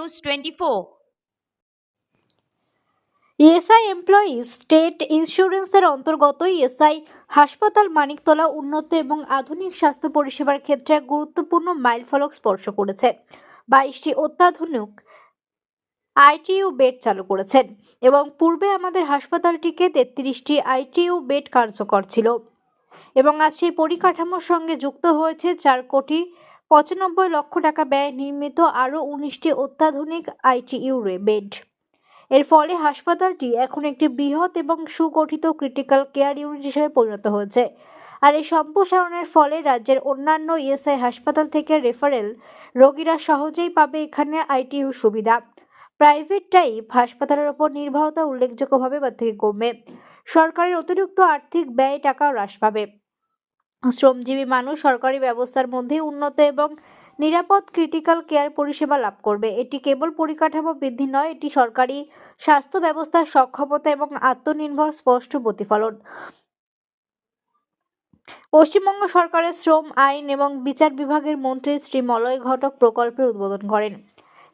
News 24। ESI employees state ইন্স্যুরেন্সের অন্তর্গত ESI হাসপাতাল মানিকতলা উন্নত এবং আধুনিক স্বাস্থ্য পরিষেবার ক্ষেত্রে এক গুরুত্বপূর্ণ মাইলফলক স্পর্শ করেছে। 22টি অত্যাধুনিক আইটিইউ বেড চালু করেছেন এবং পূর্বে আমাদের হাসপাতালটিকে 33টি আইটিইউ বেড কার্যকর ছিল এবং আজ সেই পরিকাঠামোর সঙ্গে যুক্ত হয়েছে 4,95,00,000 টাকা ব্যয়ে নির্মিত আরও 19টি অত্যাধুনিক আইটিইউ বেড। এর ফলে হাসপাতালটি এখন একটি বৃহৎ এবং সুগঠিত ক্রিটিক্যাল কেয়ার ইউনিট হিসেবে পরিণত হয়েছে। আর এই সম্প্রসারণের ফলে রাজ্যের অন্যান্য ইএসআই হাসপাতাল থেকে রেফারেল রোগীরা সহজেই পাবে এখানে আইটিইউ সুবিধা। প্রাইভেট টাইপ হাসপাতালের উপর নির্ভরতা উল্লেখযোগ্যভাবে থেকে কমবে। সরকারের অতিরিক্ত আর্থিক ব্যয় টাকা হ্রাস পাবে। শ্রমজীবী মানুষ সরকারি ব্যবস্থার মধ্যে উন্নত এবং নিরাপদ ক্রিটিক্যাল কেয়ার পরিষেবা লাভ করবে। এটি কেবল পরিকাঠামো বৃদ্ধি নয়, এটি সরকারি স্বাস্থ্য ব্যবস্থার সক্ষমতা এবং আত্মনির্ভর স্পষ্ট প্রতিফলন। পশ্চিমবঙ্গ সরকারের শ্রম, আইন এবং বিচার বিভাগের মন্ত্রী শ্রী মলয় ঘটক প্রকল্পের উদ্বোধন করেন।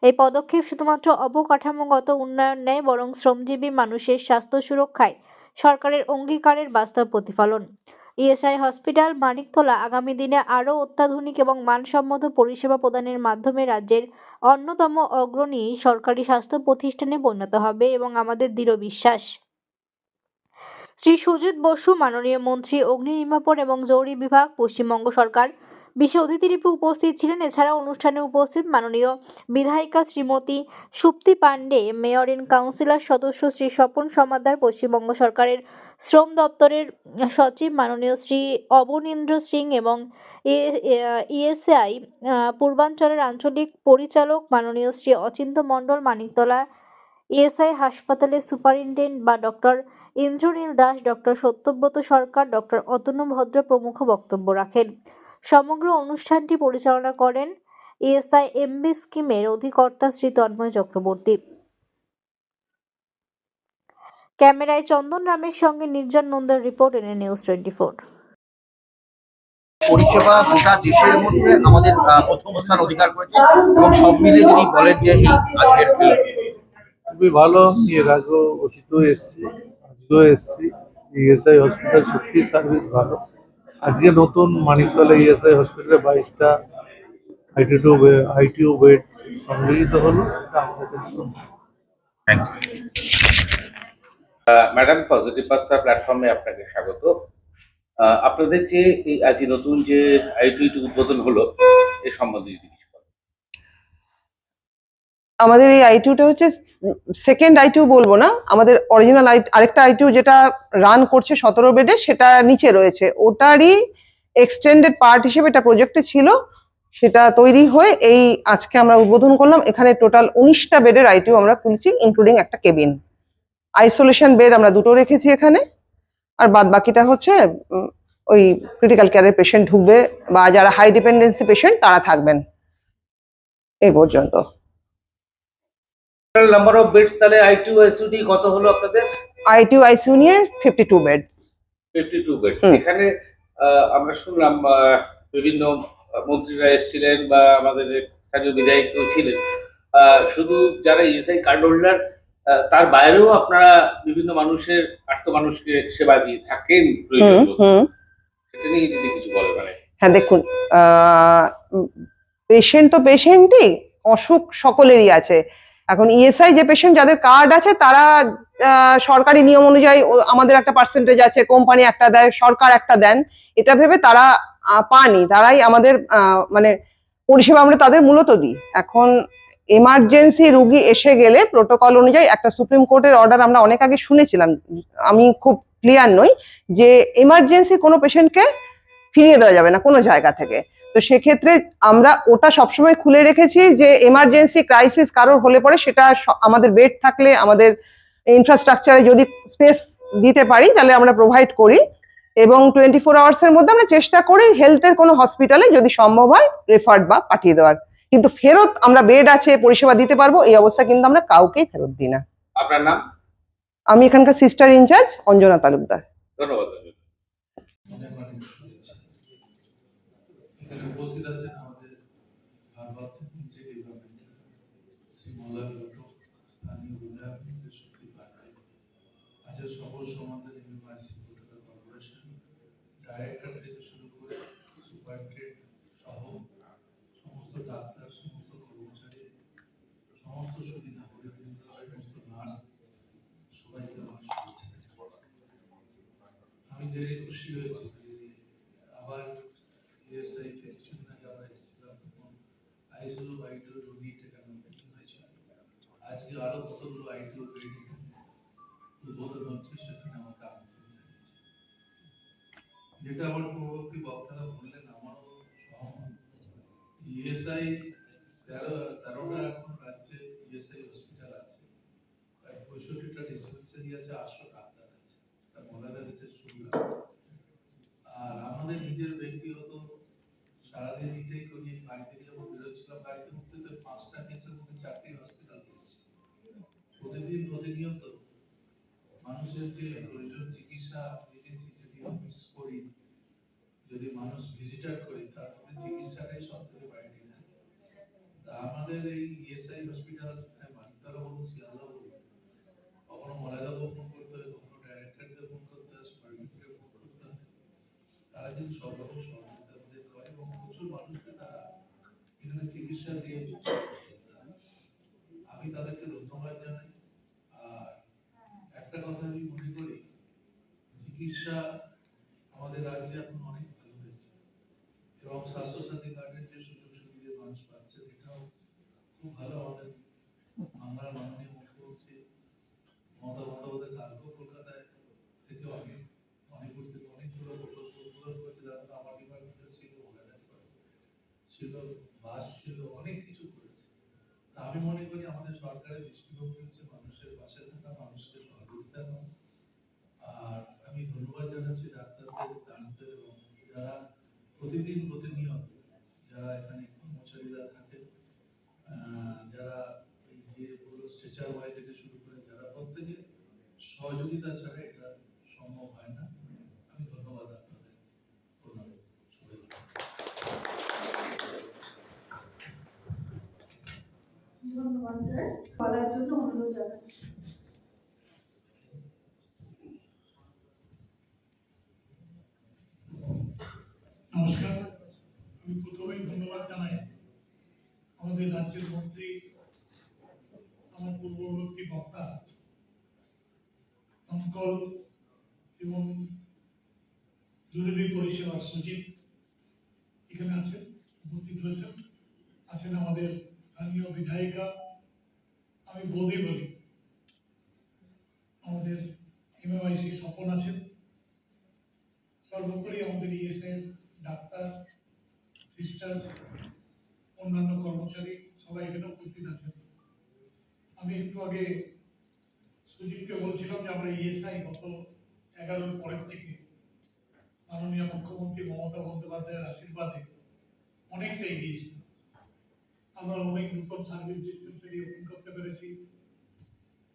এই পদক্ষেপ শুধুমাত্র অবকাঠামোগত উন্নয়ন নয়, বরং শ্রমজীবী মানুষের স্বাস্থ্য সুরক্ষায় সরকারের অঙ্গীকারের বাস্তব প্রতিফলন। ইএসআই হসপিটাল মানিকতলা আগামী দিনে আরও অত্যাধুনিক এবং মানসম্মত পরিষেবা প্রদানের মাধ্যমে রাজ্যের অন্যতম অগ্রণী সরকারি স্বাস্থ্য প্রতিষ্ঠানে পরিণত হবে এবং আমাদের দৃঢ় বিশ্বাস। শ্রী সুজিত বসু, মাননীয় মন্ত্রী, অগ্নি নির্বাপন এবং জরুরি বিভাগ, পশ্চিমবঙ্গ সরকার, বিশেষ অতিথি রূপে উপস্থিত ছিলেন। এছাড়াও অনুষ্ঠানে উপস্থিত মাননীয় বিধায়িকা Shrimati Supti Pandey, mayor in councillor সদস্য শ্রী স্বপন সমাদ্দার, পশ্চিমবঙ্গ সরকারের শ্রম দপ্তরের সচিব মাননীয় শ্রী অবনীন্দ্র সিং এবং ইএসআই পূর্বাঞ্চলের আঞ্চলিক পরিচালক মাননীয় শ্রী অচিন্ত মণ্ডল, মানিকতলা ইএসআই হাসপাতালের সুপারিনটেন্ডেন্ট বা ডক্টর ইন্দ্রনীল দাস, ডক্টর সত্যব্রত সরকার, ডক্টর অতনু ভদ্র প্রমুখ বক্তব্য রাখেন। সমগ্র অনুষ্ঠানটি পরিচালনা করেন ইএসআই এমবি স্কিমের অধিকর্তা শ্রী তন্ময় চক্রবর্তী। ক্যামেরায় চন্দন রামের সঙ্গে নির্জন নন্দার রিপোর্ট, এনএ নিউজ 24। পরিষেবা গোটা দেশের মধ্যে আমাদের প্রথম স্থান অধিকার করেছে এবং সব মিলিয়ে যদি বলেন যে এই আজকের খুবই ভালো। এর আগেও অতীত এসছি, আজকেও এসছি। ইএসআই হসপিটাল সত্যি সার্ভিস ভালো। আজকে নতুন মানিকতলা ইএসআই হসপিটালে 22টা আইটিইউ বেড সংযোজিত হলো। ম্যাডাম, পজিটিভ বার্তা প্ল্যাটফর্মে আপনাকে স্বাগত। আপনাদের যে এই আজ নতুন যে আইটিইউ উদ্বোধন হলো এ সম্বন্ধে যদি কিছু বলেন। আমাদের এই আইটিইউটা হচ্ছে সেকেন্ড আইটিইউ বলবো না, আমাদের অরিজিনাল আরেকটা আইটিইউ যেটা রান করছে 17 বেডে, সেটা নিচে রয়েছে, ওটারই এক্সটেন্ডেড পার্ট হিসেবে এটা প্রজেক্টে ছিল, সেটা তৈরি হয়ে এই আজকে আমরা উদ্বোধন করলাম। এখানে টোটাল 19টা বেডের আইটিইউ আমরা খুলছি, ইনক্লুডিং একটা কেবিন। আইসোলেশন বেড আমরা 2টো রেখেছি এখানে, আর বাদ বাকিটা হচ্ছে ওই ক্রিটিক্যাল কেয়ারের পেশেন্ট ঢুকবে বা যারা হাই ডিপেন্ডেন্সি পেশেন্ট তারা থাকবেন এই পর্যন্ত। নাম্বার অফ বেডস তাহলে আইটিইউ আইসিইউ কত হলো আপনাদের? আইটিইউ আইসিইউ নিয়ে 52 বেডস। 52 বেডস। এখানে আমরা শুনলাম বিভিন্ন মন্ত্রীরা এসেছিলেন বা আমাদের স্থানীয় বিধায়কও ছিলেন। শুধু যারা ইএসআই কার্ড হোল্ডার তার বাইরেও আপনারা বিভিন্ন মানুষের আর্ত মানুষকে সেবা দিয়ে থাকেন প্রয়োজন। সেটা নিয়ে যদি কিছু বলেন। মানে হ্যাঁ, দেখুন, পেশেন্ট তো পেশেন্টই, অসুখ সকলেরই আছে। এখন ইএসআই যে পেশেন্ট যাদের কার্ড আছে তারা সরকারি নিয়ম অনুযায়ী আমাদের একটা পার্সেন্টেজ আছে, কোম্পানি একটা দেয়, সরকার একটা দেন, এটা ভেবে তারা পানি, তারাই আমাদের মানে পরিষেবা আমরা তাদের মূলত দিই। এখন এমার্জেন্সি রুগী এসে গেলে প্রোটোকল অনুযায়ী একটা সুপ্রিম কোর্টের অর্ডার আমরা অনেক আগে শুনেছিলাম, আমি খুব ক্লিয়ার নই, যে এমার্জেন্সি কোনো পেশেন্টকে ফিরিয়ে দেওয়া যাবে না কোনো জায়গা থেকে। তো সেক্ষেত্রে আমরা ওটা সবসময় খুলে রেখেছি যে এমার্জেন্সি ক্রাইসিস কারোর হলে পরে সেটা আমাদের বেড থাকলে, আমাদের ইনফ্রাস্ট্রাকচারে যদি স্পেস দিতে পারি তাহলে আমরা প্রোভাইড করি, এবং 24 আওয়ার্সের মধ্যে আমরা চেষ্টা করি হেলথের কোনো হসপিটালে যদি সম্ভব হয় রেফার্ড বা পাঠিয়ে দেওয়ার। কিন্তু ফেরত আমরা বেড আছে পরিষেবা দিতে পারবো এই অবস্থা কিন্তু আমরা কাউকেই ফেরত দিই না। আপনার নাম? আমি এখানকার সিস্টার ইনচার্জ অঞ্জনা তালুকদার। ধন্যবাদ। উপস্থিত আছেন আমাদের ভারপ্রাপ্ত মন্ত্রী মলয় ঘটক স্থানীয় বিধায়ক শক্তি পাঠায় আছে সকল সমাজের ইউনিভার্সিটি কলকাতা কর্পোরেশন ডাইরেক্টর থেকে শুরু করে সুপারিনটেন্ডেন্ট সহ সমস্ত ডাক্তার সমস্ত কর্মচারী সমস্ত সুবিধা পরিবৃন্দ সমস্ত নার্স সবাইকে আমার শুভেচ্ছা। আমি জেনে খুশি হয়েছি আবার ইএসআই তে কিছুদিন আগে আমরা এসেছিলাম তখন আইসিইউ আইটিউ রোগী সেখানে হয়েছিল। আজকে আরো কতগুলো আইটিউ মেডিসিন উদ্বোধন হচ্ছে, সেখানে আমাকে আমন্ত্রণ জানিয়েছে। যেটা আমার পূর্ববর্তী বক্তারা বললেন আমারও সহমত। ইএসআই 13টা এখন রাজ্যে ইএসআই হসপিটাল আছে, প্রায় 65টা ডিসপেন্সারি আছে, 800 ডাক্তার আছে, এটা বলা যাচ্ছে সুবিধা। আর আমাদের নিজের ব্যক্তিগত সারাদিন এটাই করি, বাড়িতে যখন বেরোচ্ছিলাম গাড়িতে উঠতে 5টা কেসের মধ্যে 4টি হসপিটাল গেছি। প্রতিদিন প্রতিনিয়ত মানুষের যে প্রয়োজন চিকিৎসা দেখেছি, যদি মিস করি, যদি মানুষ ভিজিটার করি, তার মধ্যে চিকিৎসাটাই সব থেকে বাইরে থাকে। তা আমাদের এই ইএসআই হসপিটাল মানিকতলা বলুন, শিয়ালদা বলুন, কখনো মলাদাকে ফোন করতে হয়, কখনো ডাইরেক্টরকে ফোন করতে হয়, সুপারিনটেন্ডেন্টকে ফোন করতে হয়, তারা কিন্তু সব রকম সহযোগিতা আমাদের করে এবং প্রচুর মানুষকে তারা এখানে চিকিৎসা দিয়েছে। আমি তাদেরকে ধন্যবাদ জানাই। আর একটা কথা আমি মনে করি, চিকিৎসা আমাদের রাজ্যে এখন অনেক ভালো হয়েছে এবং স্বাস্থ্যসাথী কার্ডের যে সুযোগ সুবিধা মানুষ পাচ্ছে এটাও খুব ভালো। আমাদের বাংলার মাননীয় মুখ্যমন্ত্রী মমতা বন্দ্যোপাধ্যায় কালকেও কলকাতায় থেকে অনেকগুলো থেকে অনেকগুলো প্রকল্প উদ্বোধন করেছে, যারা আমার ডিপার্টমেন্টে ছিল, ছিল বাস ছিল, অনেক কিছু করেছে। আমি মনে করি আমাদের সরকারের দৃষ্টিভঙ্গি হচ্ছে মানুষের পাশে থাকা, মানুষকে সহযোগিতা করা। আর আমি ধন্যবাদ জানাচ্ছি ডাক্তারদের, নার্সদের এবং যারা প্রতিদিন প্রতিনিয়ত যারা এখানে কর্মচারীরা থাকেন, যারা এই যে পুরো স্ট্রেচার বয় থেকে শুরু করে যারা প্রত্যেকে সহযোগিতা ছাড়া এটা সম্ভব হয় না। আমি ধন্যবাদ আপনাদের। ধন্যবাদ স্যার, বলার জন্য অনুরোধ জানাচ্ছি। নমস্কার, আমি প্রথমেই ধন্যবাদ জানাই আমাদের রাজ্যের মন্ত্রী, আমার পূর্ববর্তী বক্তা অঙ্কল এবং জরুরি পরিষেবা সচিব এখানে আছেন, উপস্থিত হয়েছেন। আছেন আমাদের স্থানীয় বিধায়িকা, আমি বৌদি বলি, আমাদের এমএমআইসি স্বপন আছেন, সর্বোপরি আমাদের ইএসআই ডাক্তার, সিস্টার, অন্যান্য কর্মচারী সবাই এখানে উপস্থিত আছেন। আমি একটু আগে সুজিতকে বলছিলাম যে আমরা ইএসআই গত 11-র পরের থেকে মাননীয় মুখ্যমন্ত্রী মমতা বন্দ্যোপাধ্যায়ের আশীর্বাদে অনেকটা এগিয়েছি। আমরা অনেক নতুন সার্ভিস ডিসপেন্সারি ওপেন করতে পেরেছি,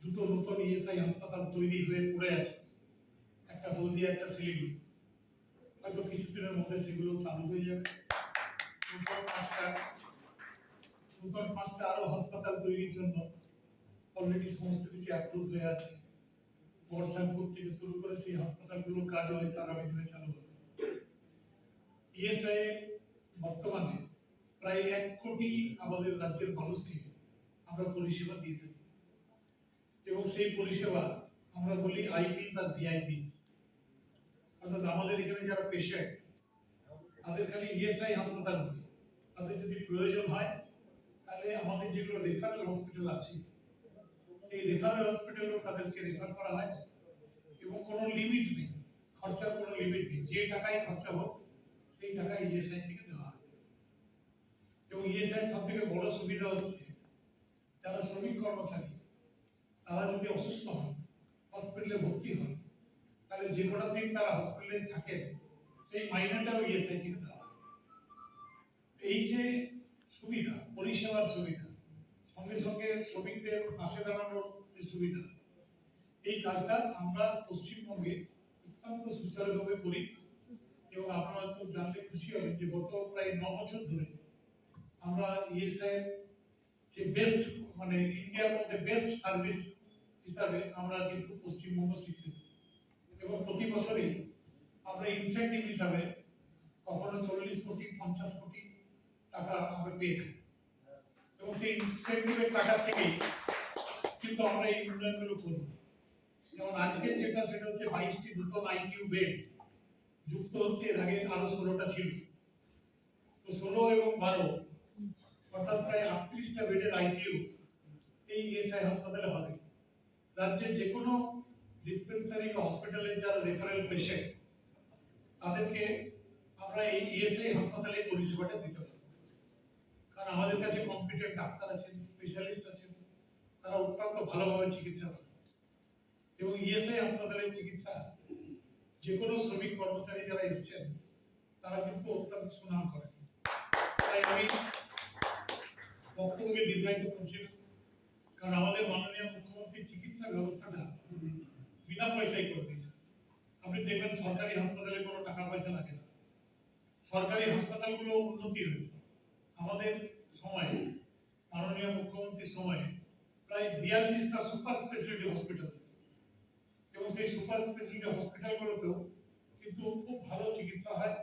2টো নতুন ইএসআই হাসপাতাল তৈরি হয়ে পড়ে আছে, একটা হলদিয়া, একটা শিলিগুড়ি। হয়তো কিছুদিনের মধ্যে সেগুলো চালু হয়ে যাবে। নতুন 5টা আরো হাসপাতাল তৈরির জন্য অলরেডি সমস্ত কিছু অ্যাপ্রুভ হয়ে আছে। বর্ষাপুর থেকে শুরু করে সেই হাসপাতালগুলো কাজ হয়তো আগামী দিনে চালু হবে। ইএসআই বর্তমানে প্রায় 1 কোটি আমাদের রাজ্যের মানুষকে আমরা পরিষেবা দিয়ে থাকি এবং সেই পরিষেবা আমরা বলি আইপিস আর ভিআইপিস। অর্থাৎ আমাদের এখানে যারা পেশেন্ট তাদের খালি ইএসআই হাসপাতাল নয়, তাদের যদি প্রয়োজন হয় তাহলে আমাদের যেগুলো রেফারেল হসপিটাল আছে সেই রেফারেল হসপিটালেও তাদেরকে রেফার করা হয় এবং কোনো লিমিট নেই, খরচার কোনো লিমিট নেই। যে টাকায় খরচা হোক সেই টাকা ইএসআই থেকে দেওয়া হয়। এবং ইএসআই সব থেকে বড় সুবিধা হচ্ছে যারা শ্রমিক কর্মচারী তারা যদি অসুস্থ হন, হসপিটালে ভর্তি হন, তাহলে যে কটা দিন তারা হসপিটালে থাকে সেই মাইনেটাও ইএসআই থেকে দেওয়া হয়। এই যে সুবিধা, পরিষেবার সুবিধা, সঙ্গে সঙ্গে শ্রমিকদের পাশে দাঁড়ানোর যে সুবিধা, এই কাজটা আমরা পশ্চিমবঙ্গে অত্যন্ত সুচারুভাবে করি। এবং আপনারা তো জানলে খুশি হবেন যে গত প্রায় 9 বছর ধরে আমরা ইএসআই যে বেস্ট মানে ইন্ডিয়ার মধ্যে বেস্ট সার্ভিস হিসাবে আমরা কিন্তু পশ্চিমবঙ্গ স্বীকৃত, এবং প্রতি বছরই আমরা ইনসেন্টিভ হিসাবে কখনো 40 কোটি 50 কোটি টাকা আমরা পেয়ে থাকি, এবং সেই ইনসেন্টিভের টাকা থেকেই কিন্তু আমরা এই উন্নয়নগুলো করব। যেমন আজকে যেটা সেটা হচ্ছে 22টি নতুন আইকিউ বেড যুক্ত হচ্ছে, এর আগে আরো 16টা ছিল, তো 16 এবং 12 অর্থাৎ প্রায় 38টা বেডের আইকিউ এই ইএসআই হাসপাতালে হবে। রাজ্যের যে কোনো ডিসপেন্সারি বা হসপিটালের যারা রেফারেল পেশেন্ট তাদেরকে আমরা এই ইএসআই হাসপাতালে পরিষেবাটা দিতে পারবো, কারণ আমাদের কাছে কম্পিটেন্ট ডাক্তার আছেন, স্পেশালিস্ট আছেন, তারা অত্যন্ত ভালোভাবে চিকিৎসা করে, এবং ইএসআই হাসপাতালের চিকিৎসা যে কোনো শ্রমিক কর্মচারী যারা এসছেন তারা কিন্তু অত্যন্ত সুনাম করেন। তাই আমি বক্তব্যকে দীর্ঘায়িত করছি না, কারণ আমাদের মাননীয় মুখ্যমন্ত্রী চিকিৎসা ব্যবস্থাটা বিনা পয়সায় করে দিয়েছে। আপনি দেখবেন সরকারি হাসপাতালে কোনো টাকা পয়সা লাগে না, সরকারি হাসপাতালগুলো উন্নতি হয়েছে। আমাদের সময়ে মাননীয় মুখ্যমন্ত্রীর সময়ে প্রায় 42টা সুপার স্পেশালিটি হসপিটাল আছে, এবং সেই সুপার স্পেশালিটি হসপিটালগুলোতেও কিন্তু খুব ভালো চিকিৎসা হয়।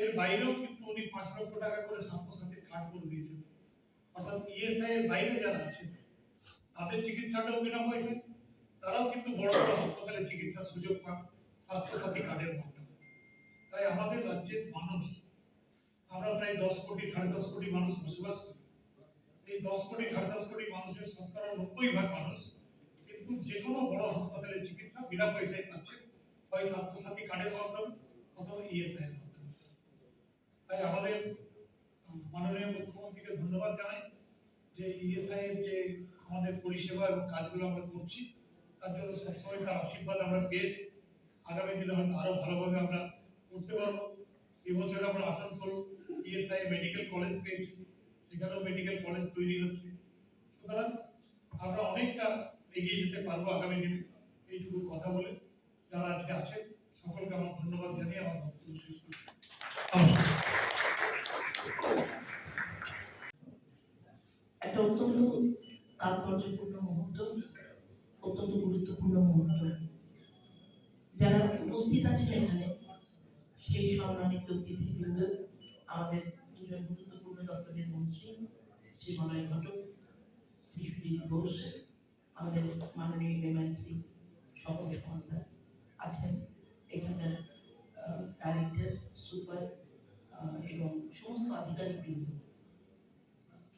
এর বাইরেও কিন্তু উনি 5 লক্ষ টাকা করে স্বাস্থ্যসাথী কার্ড করে দিয়েছেন, অর্থাৎ ইএসআই এর বাইরে যারা আছে তাদের চিকিৎসাটাও বিনা পয়সায়, তারাও কিন্তু বড় বড় হাসপাতালে চিকিৎসার সুযোগ পান স্বাস্থ্যসাথী কার্ডের মাধ্যমে। তাই আমাদের রাজ্যের মানুষ, আমরা প্রায় 10 কোটি 10.5 কোটি মানুষ বসবাস করি, এই 10 কোটি 10.5 কোটি মানুষের শতকরা 90% মানুষ কিন্তু যে কোনো বড় হাসপাতালে চিকিৎসা বিনা পয়সায় পাচ্ছে, হয় স্বাস্থ্যসাথী কার্ডের মাধ্যমে অথবা ইএসআই এর মাধ্যমে। তাই আমাদের মাননীয় মুখ্যমন্ত্রীকে ধন্যবাদ জানাই যে ইএসআই এর যে আমাদের পরিষেবা এবং কাজগুলো আমরা করছি তার জন্য সবসময় তার আশীর্বাদ আমরা পেয়েছি। আগামী দিনে হয়তো আরো ভালোভাবে আমরা করতে পারবো। এবছর আমরা আসানসোল ইএসআই মেডিকেল কলেজ পেয়েছি, সেখানেও মেডিকেল কলেজ তৈরি হচ্ছে, সুতরাং আমরা অনেকটা এগিয়ে যেতে পারবো আগামী দিনে। এইটুকু কথা বলে যারা আজকে আছেন সকলকে আমার ধন্যবাদ জানিয়ে আমার বক্তব্য শেষ করছি। একটা অত্যন্ত তাৎপর্যপূর্ণ মুহূর্ত, অত্যন্ত গুরুত্বপূর্ণ মুহূর্ত। যারা উপস্থিত আছেন এখানে সেই সম্মানিত অতিথিবৃন্দ, আমাদের দুজন গুরুত্বপূর্ণ দপ্তরের মন্ত্রী শ্রী মলয় ঘটক, শ্রী সুজিত ঘোষ, আমাদের মাননীয় এমএলসি সকল সন্তান আছেন, এখানকার ডাইরেক্টর, সুপার এবং সমস্ত আধিকারিকবৃন্দ।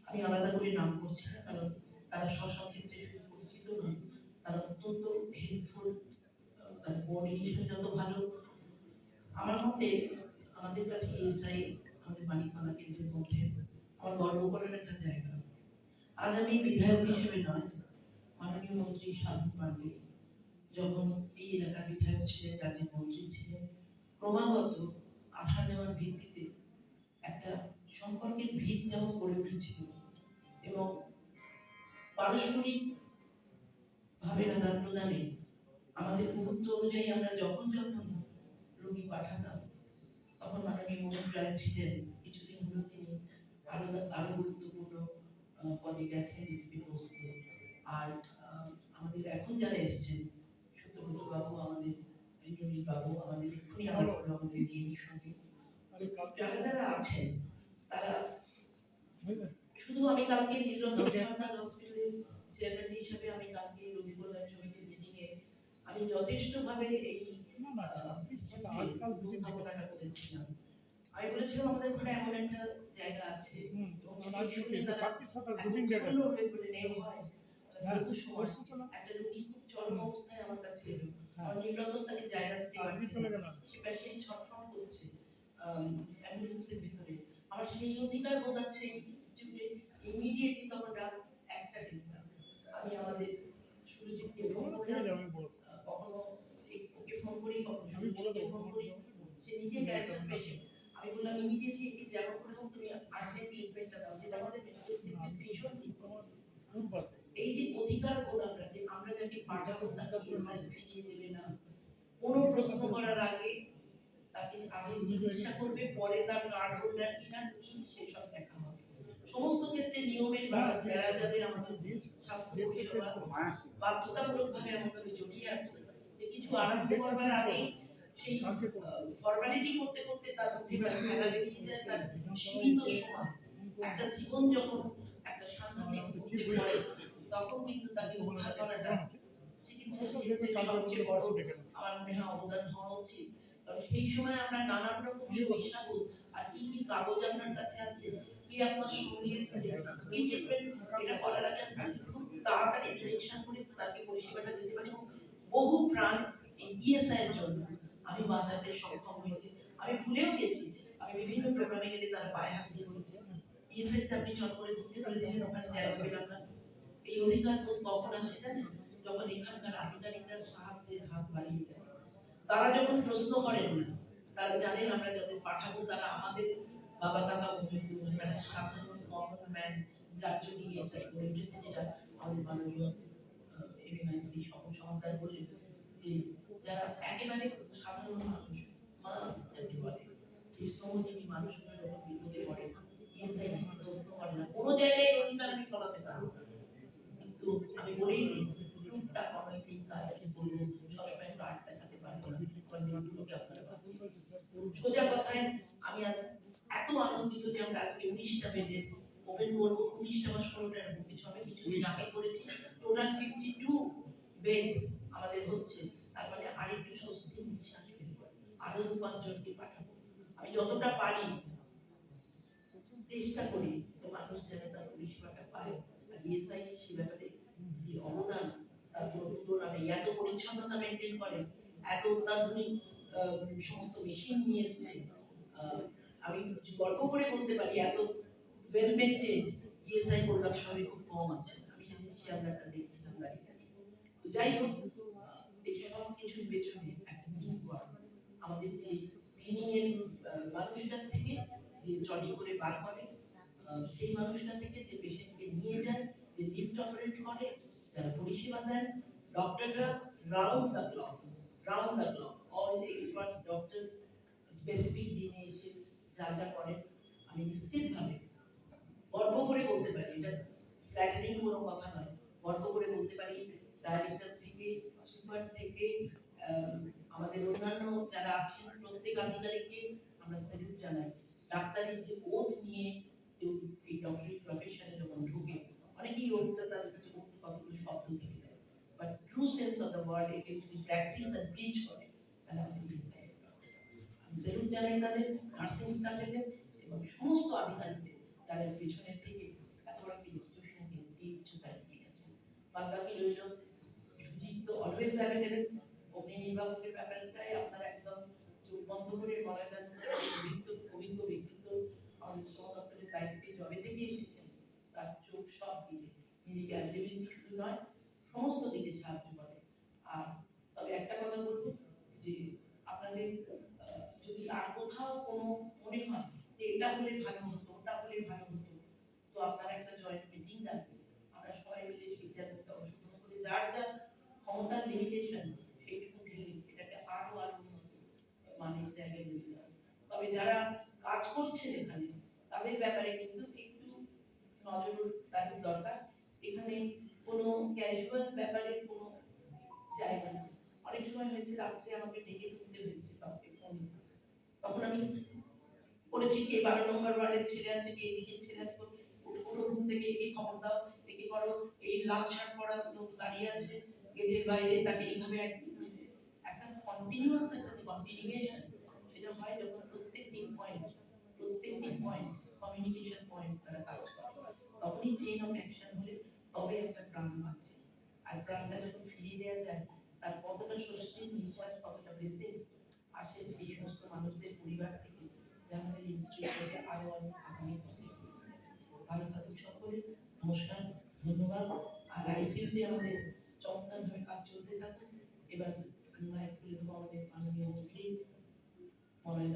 আমি আলাদা করে নাম করছি না, কারণ তারা স্ব ক্ষেত্রে শুধু পরিচিত নয়, তারা অত্যন্ত হেল্পফুল, তার কোঅর্ডিনেশন যত ভালো। আমার মতে আমাদের কাছে এসআই আমাদের মানিকতলা কেন্দ্রের মধ্যে আমার গর্ব করার একটা জায়গা। আজ আমি বিধায়ক হিসেবে নয়, মাননীয় মন্ত্রী সাধু পান্ডে যখন এই এলাকার বিধায়ক ছিলেন, রাজ্যের মন্ত্রী ছিলেন, ক্রমাগত আশা দেওয়ার ভিত্তিতে একটা সম্পর্কের ভিত যেমন গড়ে উঠেছিল, এবং পারস্পরিক ভাবে আদান প্রদানে আমাদের গুরুত্ব অনুযায়ী আমরা যখন যখন রোগী পাঠাতাম তখন মাননীয় মন্ত্রী ছিলেন। কিছুদিন হলো তিনি আরো গুরুত্বপূর্ণ পদে গেছেন। আর আমাদের এখন যারা এসছেন, সত্যব্রত বাবু, আমাদের ইন্দ্রনীল বাবু, আমাদের এক্ষুনি আমাদের ডিএডির সঙ্গে যারা যারা আছেন, তারা শুধু আমি কালকে নীলরতন সরকার হসপিটালের চেয়ারম্যান হিসেবে আমি কালকে রোগী কল্যাণ সমিতির মিটিং এ আমি যথেষ্ট ভাবে এই উপস্থাপনাটা করেছিলাম। আমি বলেছিলাম আমাদের ওখানে এমন একটা জায়গা আছে একটা রোগী খুব চরম অবস্থায় আমার কাছে এলো, নীলরতন তাকে জায়গা দিতে পারছে না, সে পেশেন্ট ছটফট করছে অ্যাম্বুলেন্সের ভিতরে। আমার সেই অধিকার বোধ আছে ইমিডিয়েটলি তখন রাত 1টা দিতাম। আমি আমাদের সুরজিৎকে ফোন করলাম, কখনো ওকে ফোন করি, কখনো সুরজিৎকে ফোন করি, সে নিজে ক্যান্সার পেশেন্ট। আমি বললাম ইমিডিয়েটলি একে যেমন করে হোক তুমি আর্জেন্ট ট্রিটমেন্টটা দাও, যেটা আমাদের ভীষণ। এই যে অধিকার বোধ আমরা, যে আমরা যাকে পাঠাবো তাকে ফিরিয়ে দেবে না, কোনো প্রশ্ন করার আগে তাকে আগে চিকিৎসা করবে, পরে তার কার্ড হোল্ডার কিনা কি সেসব দেখা হবে। সমস্ত ক্ষেত্রে নিয়মের বেড়া যাদের আমাদের স্বাস্থ্য পরিষেবা বাধ্যতামূলকভাবে এমনভাবে জড়িয়ে আছে যে কিছু আরম্ভ করবার আগে সেই ফর্মালিটি করতে করতে তার মধ্যে ফেলা বেরিয়ে যায়, তার সীমিত সময় একটা জীবন যখন একটা সাংঘাতিক যুদ্ধে পড়ে তখন কিন্তু তাকে উদ্ধার করাটা চিকিৎসা সবচেয়ে বড় আমার মনে হয় অবদান হওয়া উচিত। কারণ সেই সময় আমরা নানান রকম সমস্যা আর কি কি কাগজ আপনার কাছে আছে, কি আপনার সঙ্গে কি ট্রিটমেন্ট, এটা করার আগে খুব তাড়াতাড়ি ডিরেকশন করে তাকে পরিষেবাটা দিতে পারি। বহু প্রাণ এই ইএসআই এর জন্য আমি বাঁচাতে সক্ষম হয়েছি। আমি ভুলেও গেছি, আমি বিভিন্ন প্রোগ্রামে গেলে তারা পায়ে হাত দিয়ে বলেছে ইএসআই তে আপনি চট করে ঢুকতে করে দিলেন, ওখানে জায়গা পেলাম না। এই অধিকার কখন আসে জানেন? যখন এখানকার আধিকারিকরা সাহায্যের হাত বাড়িয়ে দেয়। তারা যখন প্রশ্ন করেন না, তারা জানেন আমরা যাদের পাঠাবো তারা আমাদের বাবা কাকা বন্ধু, মানে সাধারণ কমন ম্যান, যার জন্য ইএসআই করে উঠেছে, যেটা আমাদের মাননীয় এমএনসি সমাজদার বললেন যে যারা একেবারে সাধারণ মানুষ, মাস যাকে বলে, যে শ্রমজীবী মানুষগুলো যখন বিপদে পড়ে ইএসআই প্রশ্ন করে না। কোনো জায়গায় অধিকার আমি চলাতে পারবো না, কিন্তু আমি বলেই দিই টুকটাক অনেকদিন কাজ করবো, সবসময় কার্ড দেখাতে পারবো না। সোজা কথায় আমি আজ এত আনন্দিত যে আমরা আজকে 19টা বেডে ওপেন করবো। 19টা বা 16টার কিছু হবে, কিছু আগে করেছি। টোটাল 52 বেড আমাদের হচ্ছে। তার মানে আরেকটু স্বস্তি নিঃশ্বাস ফেলবো, আরো 2-5 জনকে পাঠাবো। আমি যতটা পারি চেষ্টা করি তো মানুষ যেন তার পরিষেবাটা পায়। আর ইএসআই সে ব্যাপারে যে অবদান, তারপর তুলনায় এত পরিচ্ছন্নতা মেনটেন করে, এত অত্যাধুনিক সমস্ত মেশিন নিয়ে এসছে। আমি গল্প করে বলতে পারি এত ওয়েল মেনটেন ইএসআই কলকাতা শহরে খুব কম আছে। আমি সেদিন শিয়ালদাটা দেখছিলাম গাড়িটা। তো যাই হোক, এই সব কিছুর পেছনে একটা টিম ওয়ার্ক, আমাদের যে ক্লিনিং এর মানুষটা থেকে যে ট্রলি করে বার করে, সেই মানুষটা থেকে যে পেশেন্টকে নিয়ে যায়, যে লিফট অপারেট করে, যারা পরিষেবা দেন, ডক্টররা round the clock, all experts doctor specific দিনে এসে যা যা করেন, আমি নিশ্চিতভাবে গর্ব করে বলতে পারি, এটা ফ্ল্যাটারিং কোনো কথা নয়, গর্ব করে বলতে পারি ডাইরেক্টর থেকে সুপার থেকে আমাদের অন্যান্য যারা আছেন প্রত্যেক আধিকারিককে আমরা স্যালুট জানাই। ডাক্তারের যে ওথ নিয়ে এই ডক্টরি প্রফেশনে যখন ঢুকে, অনেকেই ওথটা তাদের কাছে কতগুলো শব্দ থেকে দেয়, but true sense of the word একে যদি প্র্যাকটিস আর প্রিচ করে তাহলে আমাদের আমি স্যালুট জানাই তাদের, নার্সিং স্টাফেদের এবং সমস্ত আধিকারিকদের যারা পেছনের থেকে এত বড় একটা ইনস্টিটিউশনকে এই কিছু দাঁড়িয়ে গেছে। বাদ বাকি রইল সুজিত তো অলওয়েজ অ্যাভেলেবেল। অগ্নি নির্বাপকের ব্যাপারটাই আপনারা একদম চোখ বন্ধ করে বলা যায়, অভিজ্ঞ ব্যক্তিত্ব আমাদের শ্রম দপ্তরের দায়িত্বে জবে থেকে এসেছেন, তার চোখ সব দিকে নিজেকে অ্যাভেলেবেল শুধু নয় সমস্ত দিকে সাহায্য করে। আর তবে একটা কথা বলবো যে আপনাদের যদি আর কোথাও কোনো মনে হয় যে এটা হলে ভালো হতো, ওটা হলে ভালো হতো, তো আপনারা একটা জয়েন্ট মিটিং ডাকবেন, আমরা সবাই মিলে সেটা অংশগ্রহণ করে যার যার ক্ষমতার লিমিটেশন সেইটুকু ঢেলে এটাকে আরো মানের জায়গায় নিয়ে যাওয়া। তবে যারা কাজ করছেন এখানে তাদের ব্যাপারে কিন্তু একটু নজরদারি দরকার। এখানে কোনো ক্যাজুয়াল ব্যাপারে কোনো জায়গা নেই। অনেক সময় হয়েছে রাত্রে আমাকে ডেকে তুলতে হয়েছে কাউকে ফোন, তখন আমি বলেছি কে 12 নম্বর ওয়ার্ডের ছেলে আছে, কে এদিকে ছেলে আছে, কোনো ঘুম থেকে একে খবর দাও, একে করো, এই লাল শার্ট পরা লোক দাঁড়িয়ে আছে গেটের বাইরে, তাকে এইভাবে একটা কন্টিনিউয়াস একটা কন্টিনিউয়েশন সেটা হয় যখন প্রত্যেকটি পয়েন্ট কমিউনিকেশন পয়েন্ট তারা কাজ করে, তখনই চেইন অফ অ্যাকশন হলে তবে একটা প্রাণ বাঁচে। আর প্রাণটা যখন ফিরিয়ে দেওয়া যায় তার কতটা স্বস্তির নিঃশ্বাস, কতটা ব্লেসিংস আসে সেই সমস্ত মানুষদের পরিবার থেকে, যা আমাদের ইনস্টিটিউটে আরো অনেক আগামী পথে ভালো থাকুন সকলে। নমস্কার, ধন্যবাদ। আর আইসিইউতে আমাদের চমৎকারভাবে কাজ চলতে থাকুন। এবার আমাদের মাননীয় মন্ত্রী মলয়